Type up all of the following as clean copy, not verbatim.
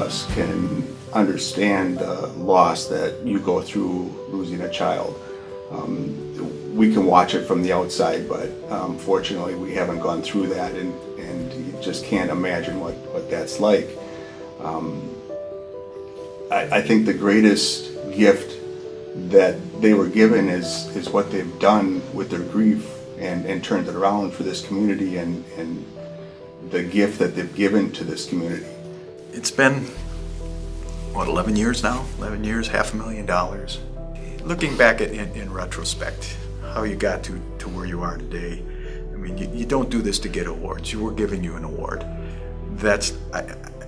us can understand the loss that you go through losing a child. We can watch it from the outside, but fortunately we haven't gone through that, and you just can't imagine what that's like. I think the greatest gift that they were given is what they've done with their grief and turned it around for this community, and the gift that they've given to this community. It's been, what, 11 years now? 11 years, $500,000. Looking back in retrospect, how you got to where you are today, I mean, you don't do this to get awards. You were giving you an award.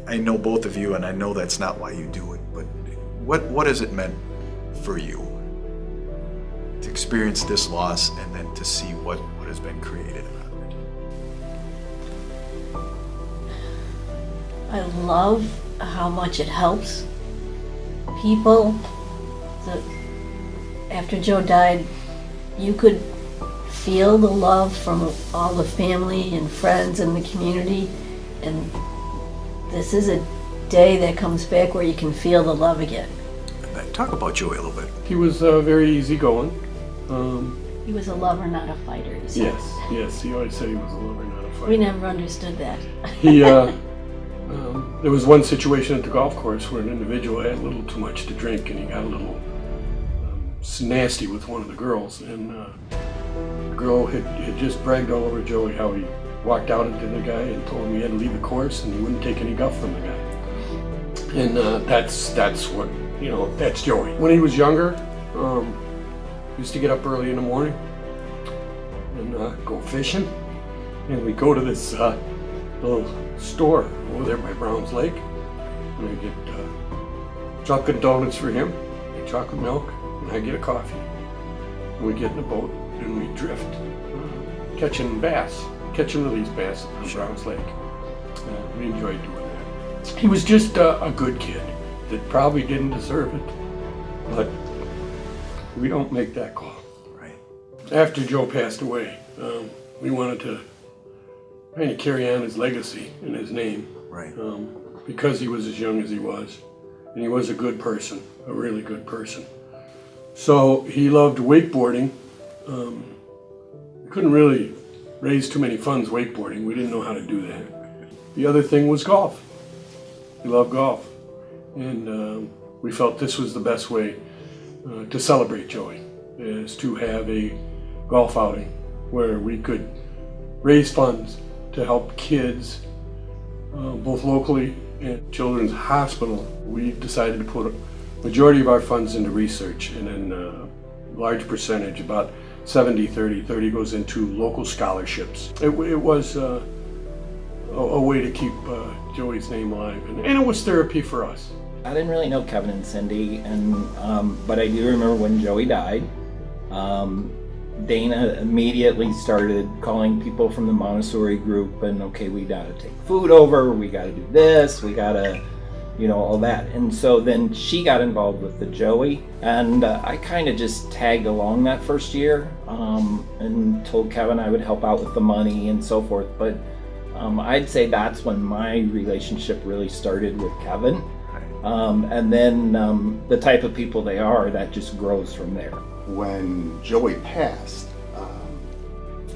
I know both of you, and I know that's not why you do it, but what has it meant for you to experience this loss and then to see what has been created out of it? I love how much it helps people. After Joe died, you could feel the love from all the family and friends in the community, and this is a day that comes back where you can feel the love again. Talk about Joey a little bit. He was very easygoing. He was a lover, not a fighter, he said. Yes, he always said he was a lover, not a fighter. We never understood that. He, there was one situation at the golf course where an individual had a little too much to drink, and he got a little nasty with one of the girls, and the girl had just bragged all over Joey how he walked out into the guy and told him he had to leave the course and he wouldn't take any guff from the guy. And that's what, that's Joey. When he was younger, he used to get up early in the morning and go fishing, and we go to this little store over there by Brown's Lake, and I get chocolate donuts for him, chocolate milk, and I get a coffee. And we get in the boat and we drift, catching release bass on Brown's Lake. We enjoyed doing that. He was just a good kid that probably didn't deserve it, but we don't make that call. Right. After Joe passed away, we wanted to kind of carry on his legacy and his name. Right. Because he was as young as he was, and he was a good person, a really good person. So he loved wakeboarding. We couldn't really raise too many funds wakeboarding. We didn't know how to do that. The other thing was golf. He loved golf. And we felt this was the best way to celebrate Joey, is to have a golf outing where we could raise funds to help kids, both locally and Children's Hospital. We decided to put a majority of our funds into research, and then a large percentage, about 70-30, 30 goes into local scholarships. It was a way to keep Joey's name alive, and it was therapy for us. I didn't really know Kevin and Cyndi, but I do remember when Joey died. Dana immediately started calling people from the Montessori group, and okay, we gotta take food over, we gotta do this, we gotta, all that. And so then she got involved with the Joey, and I kind of just tagged along that first year, and told Kevin I would help out with the money and so forth. But I'd say that's when my relationship really started with Kevin. And then the type of people they are, that just grows from there. When Joey passed,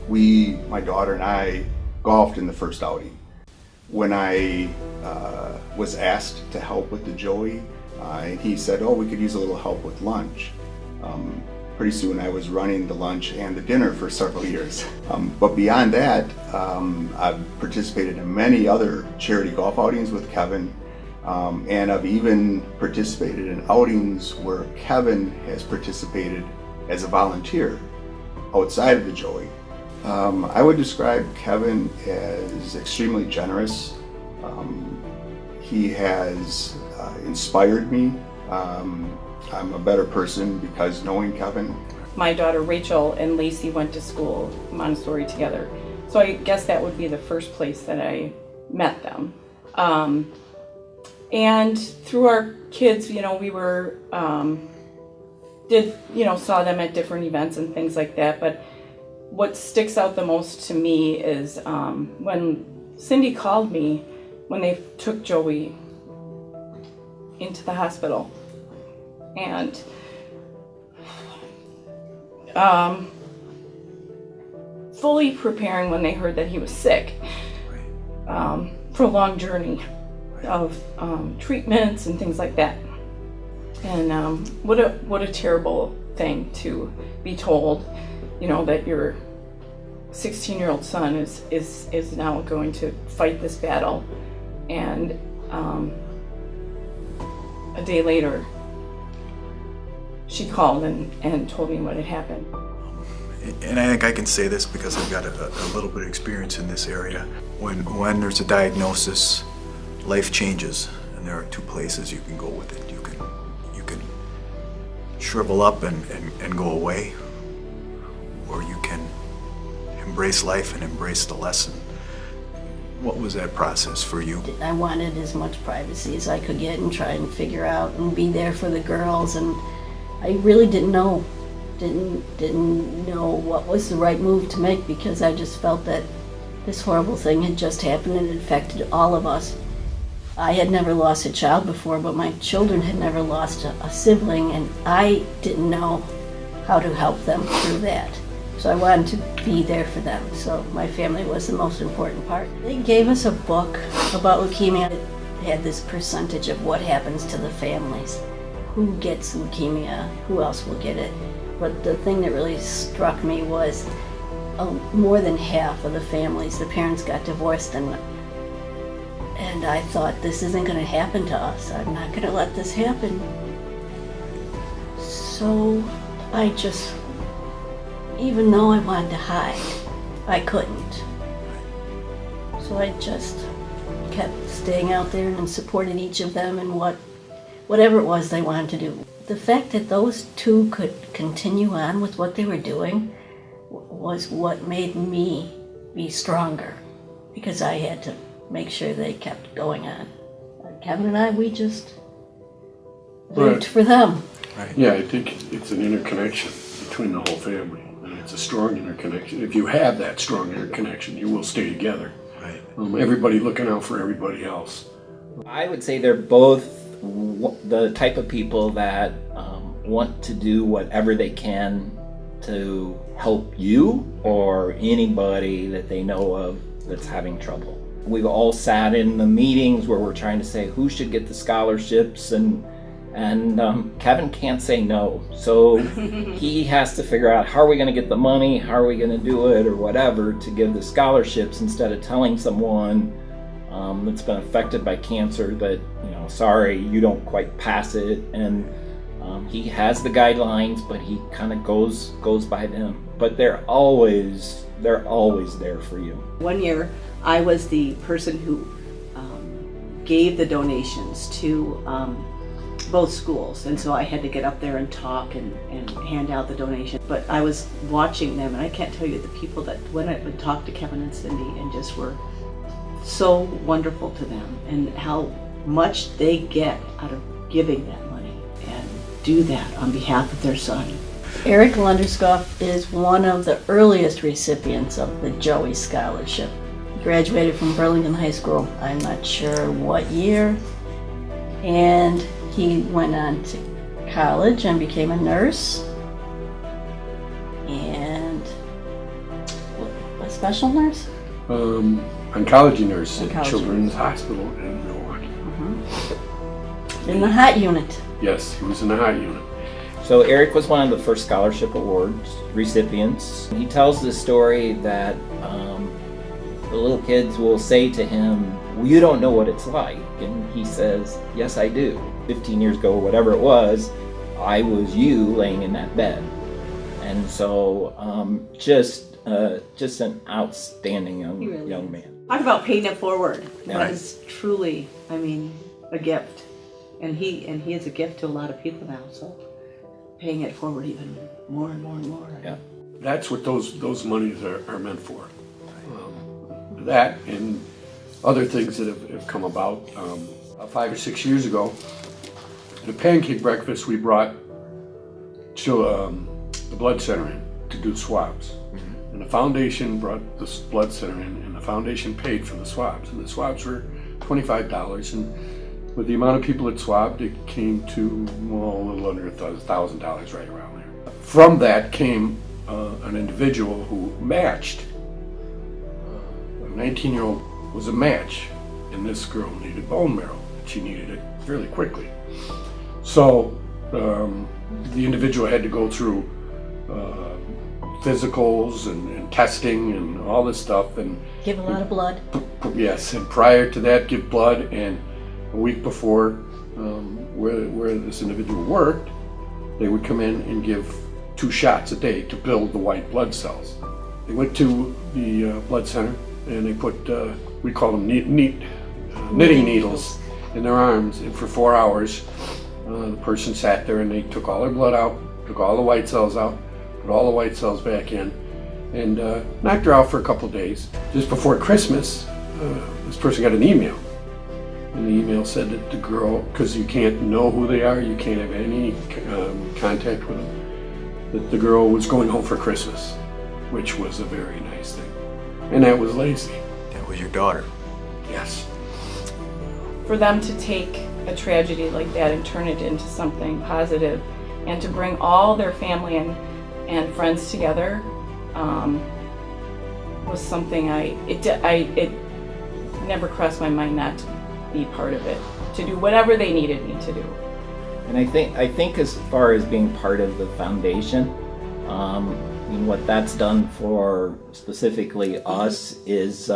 my daughter and I golfed in the first outing. When I was asked to help with the Joey, he said, we could use a little help with lunch. Pretty soon I was running the lunch and the dinner for several years. But beyond that, I've participated in many other charity golf outings with Kevin. And I've even participated in outings where Kevin has participated as a volunteer outside of the Joey. I would describe Kevin as extremely generous. He has inspired me. I'm a better person because knowing Kevin. My daughter Rachel and Lacey went to school, Montessori, together. So I guess that would be the first place that I met them. And through our kids, we were, saw them at different events and things like that. But what sticks out the most to me is when Cyndi called me when they took Joey into the hospital. And fully preparing when they heard that he was sick for a long journey of treatments and things like that. And what a terrible thing to be told, you know, that your 16-year-old son is now going to fight this battle. And a day later, she called and told me what had happened. And I think I can say this because I've got a little bit of experience in this area. When there's a diagnosis, life changes, and there are two places you can go with it. You can shrivel up and go away, or you can embrace life and embrace the lesson. What was that process for you? I wanted as much privacy as I could get and try and figure out and be there for the girls, and I really didn't know what was the right move to make, because I just felt that this horrible thing had just happened and it affected all of us. I had never lost a child before, but my children had never lost a sibling, and I didn't know how to help them through that. So I wanted to be there for them. So my family was the most important part. They gave us a book about leukemia. It had this percentage of what happens to the families. Who gets leukemia, who else will get it. But the thing that really struck me was more than half of the families, the parents got divorced, and I thought, this isn't going to happen to us. I'm not going to let this happen. So I just, even though I wanted to hide, I couldn't. So I just kept staying out there and supported each of them in whatever it was they wanted to do. The fact that those two could continue on with what they were doing was what made me be stronger, because I had to make sure they kept going on. Kevin and I, we just lived for them. Right. Yeah, I think it's an interconnection between the whole family, and it's a strong interconnection. If you have that strong interconnection, you will stay together. Right. Everybody looking out for everybody else. I would say they're both the type of people that want to do whatever they can to help you or anybody that they know of that's having trouble. We've all sat in the meetings where we're trying to say who should get the scholarships, and Kevin can't say no. So he has to figure out, how are we going to get the money, how are we going to do it, or whatever, to give the scholarships, instead of telling someone that's been affected by cancer that, you know, sorry, you don't quite pass it. And he has the guidelines, but he kind of goes by them. But they're always there for you. One year, I was the person who gave the donations to both schools, and so I had to get up there and talk and hand out the donation. But I was watching them, and I can't tell you the people that went up and talked to Kevin and Cyndi and just were so wonderful to them, and how much they get out of giving that money and do that on behalf of their son. Eric Lunderskoff is one of the earliest recipients of the Joey Scholarship. He graduated from Burlington High School, I'm not sure what year, and he went on to college and became a nurse and a special nurse? Oncology nurse at Children's Hospital in Milwaukee. In the hot unit. Yes, he was in the hot unit. So Eric was one of the first scholarship awards recipients. He tells the story that the little kids will say to him, well, you don't know what it's like. And he says, yes, I do. 15 years ago, whatever it was, I was you laying in that bed. And so just an outstanding young man. Talk about paying it forward. Yeah. That is truly, I mean, a gift. And he is a gift to a lot of people now, so paying it forward even more and more and more. Yeah. That's what those monies are meant for. That and other things that have come about. 5 or 6 years ago, at a pancake breakfast, we brought to the blood center in to do swabs. And the foundation brought the blood center in, and the foundation paid for the swabs. And the swabs were $25. And with the amount of people that swabbed, it came to, well, a little under $1,000 right around there. From that came an individual who matched. A 19-year-old was a match, and this girl needed bone marrow. She needed it fairly quickly. So the individual had to go through physicals and testing and all this stuff, and Give a lot of blood. yes, and prior to that, give blood. And a week before, where this individual worked, they would come in and give 2 shots a day to build the white blood cells. They went to the blood center and they put, we call them knitting needles in their arms, and for 4 hours the person sat there and they took all their blood out, took all the white cells out, put all the white cells back in, and knocked her out for a couple of days. Just before Christmas, this person got an email, and the email said that the girl, because you can't know who they are, you can't have any contact with them, that the girl was going home for Christmas, which was a very nice thing. And that was Lacey. That was your daughter. Yes. For them to take a tragedy like that and turn it into something positive, and to bring all their family and friends together, was something it never crossed my mind not to be part of it, to do whatever they needed me to do. And I think as far as being part of the foundation, what that's done for specifically us is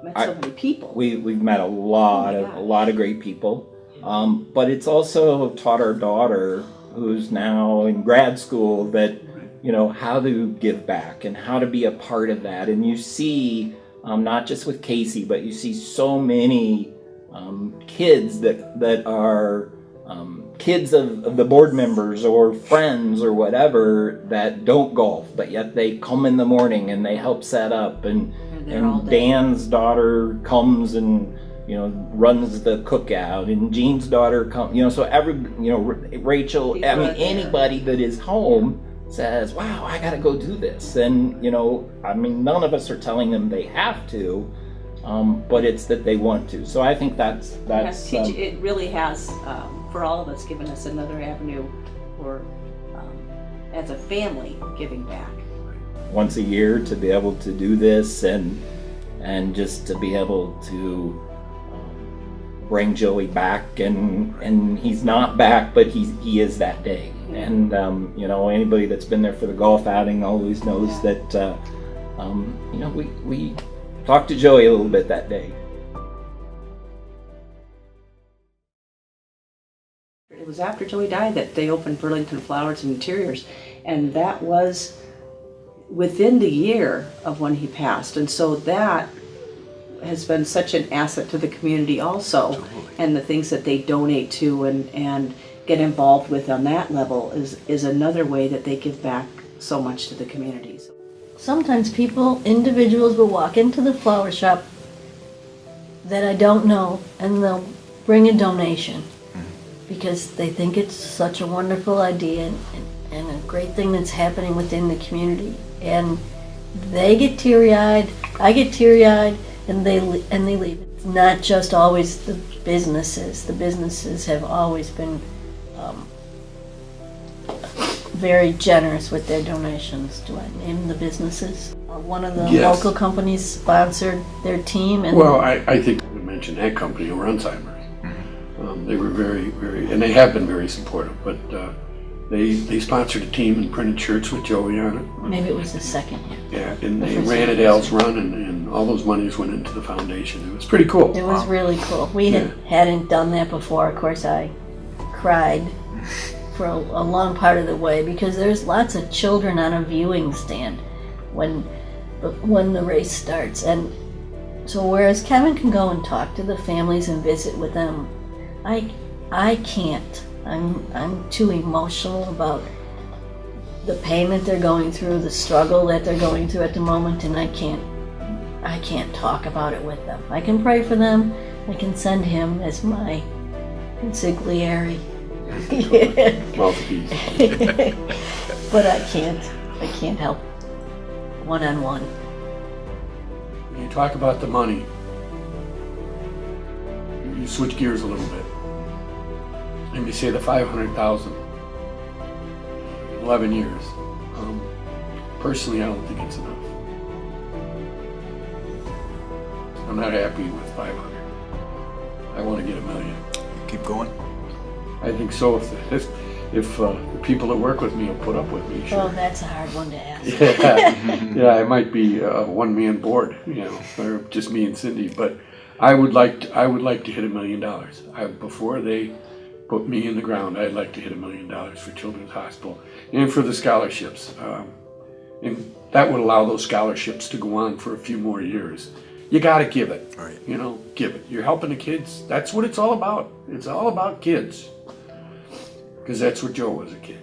Met so many people. we've met a lot of great people, but it's also taught our daughter, who's now in grad school, that how to give back and how to be a part of that. And you see, not just with Casey, but you see so many kids that are kids of the board members or friends or whatever that don't golf, but yet they come in the morning and they help set up, and Dan's daughter comes and runs the cookout, and Jean's daughter comes, so every Rachel, anybody that is home says, wow, I gotta go do this. And none of us are telling them they have to, but it's that they want to. So I think that's it really has, for all of us, given us another avenue for, as a family, giving back. Once a year to be able to do this, and just to be able to bring Joey back, and he's not back, but he is that day. And anybody that's been there for the golf outing always knows that we talked to Joey a little bit that day. It was after Joey died that they opened Burlington Flowers and Interiors, and that was within the year of when he passed. And so that has been such an asset to the community also. Totally. And the things that they donate to and get involved with on that level is another way that they give back so much to the communities. Sometimes individuals will walk into the flower shop that I don't know, and they'll bring a donation because they think it's such a wonderful idea and a great thing that's happening within the community. And they get teary-eyed, I get teary-eyed, and they leave. It's not just always the businesses. The businesses have always been very generous with their donations. Do I name the businesses? One of the Yes. local companies sponsored their team. And Well, I think we mentioned that company over Alzheimer's. They were very, very, and they have been very supportive, but they sponsored a team and printed shirts with Joey on it. maybe it was the second year. Yeah, and they ran at Al's Run, and all those monies went into the foundation. It was pretty cool. It was really cool. We hadn't done that before. Of course, I cried for a long part of the way because there's lots of children on a viewing stand when the race starts. And so whereas Kevin can go and talk to the families and visit with them, I can't. I'm too emotional about the pain that they're going through, the struggle that they're going through at the moment, and I can't talk about it with them. I can pray for them. I can send him as my consigliere. Mouthpiece. But I can't help one-on-one. You talk about the money. you switch gears a little bit, and you say the 500,000, 11 years. Personally, I don't think it's enough. I'm not happy with 500. I want to get $1 million. Keep going. I think so. If the people that work with me will put up with me, sure. Well, that's a hard one to ask. Yeah, I might be a one-man board, or just me and Cyndi. But I would like to hit $1 million. Before they put me in the ground, I'd like to hit $1 million for Children's Hospital and for the scholarships. And that would allow those scholarships to go on for a few more years. You got to give it. Right. Give it. You're helping the kids. That's what it's all about. It's all about kids. Because that's what Joe was, a kid.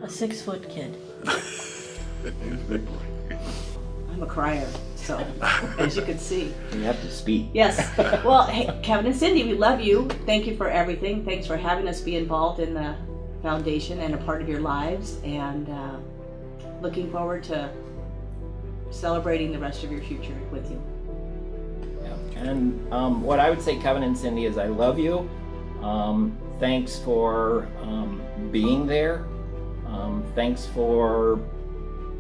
A 6-foot kid. He was a big boy. I'm a crier, so as you can see. You have to speak. Yes. Well, hey, Kevin and Cyndi, we love you. Thank you for everything. Thanks for having us be involved in the foundation and a part of your lives. And looking forward to celebrating the rest of your future with you. Yeah. And what I would say, Kevin and Cyndi, is I love you. Thanks for being there. Thanks for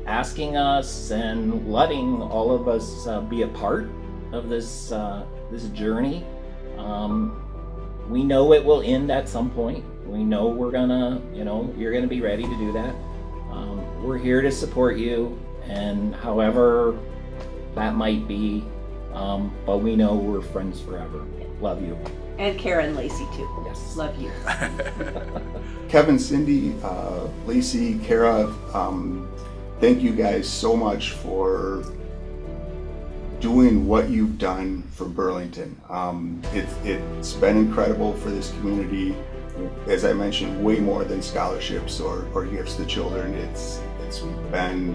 asking us and letting all of us be a part of this journey. We know it will end at some point. We know we're gonna, you're gonna be ready to do that. We're here to support you, and however that might be, but we know we're friends forever. Love you. And Kara and Lacey too. Yes. Love you. Kevin, Cyndi, Lacey, Kara, thank you guys so much for doing what you've done for Burlington. It's been incredible for this community. As I mentioned, way more than scholarships or gifts to children. It's been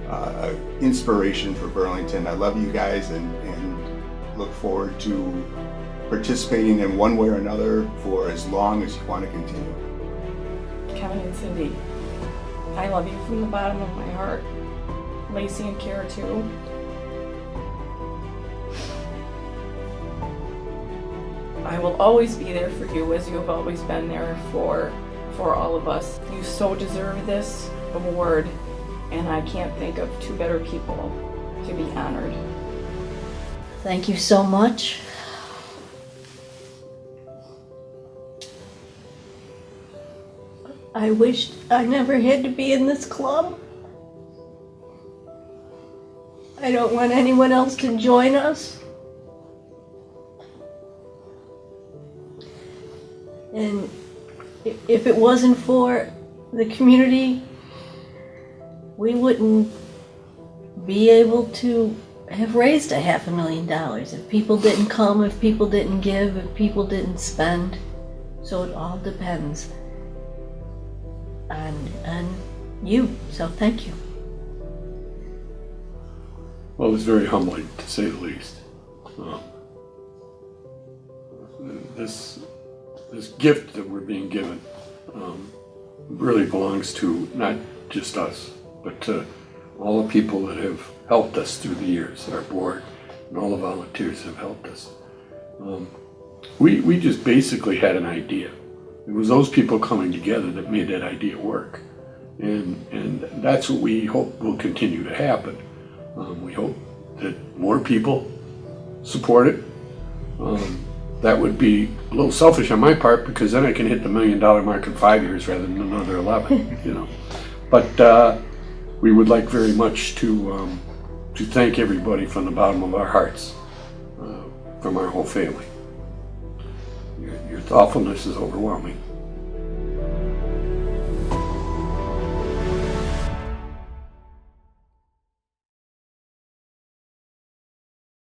an inspiration for Burlington. I love you guys and look forward to participating in one way or another for as long as you want to continue. Kevin and Cyndi, I love you from the bottom of my heart. Lacey and Kara too. I will always be there for you as you have always been there for all of us. You so deserve this award, and I can't think of two better people to be honored. Thank you so much. I wished I never had to be in this club. I don't want anyone else to join us. And if it wasn't for the community, we wouldn't be able to have raised $500,000 if people didn't come, if people didn't give, if people didn't spend. So it all depends on you. So thank you. Well, it's very humbling, to say the least. This gift that we're being given really belongs to not just us, but to all the people that have helped us through the years. Our board and all the volunteers have helped us. We just basically had an idea. It was those people coming together that made that idea work. And that's what we hope will continue to happen. We hope that more people support it. That would be a little selfish on my part, because then I can hit the $1 million mark in 5 years rather than another 11, But we would like very much to thank everybody from the bottom of our hearts, from our whole family. Your thoughtfulness is overwhelming.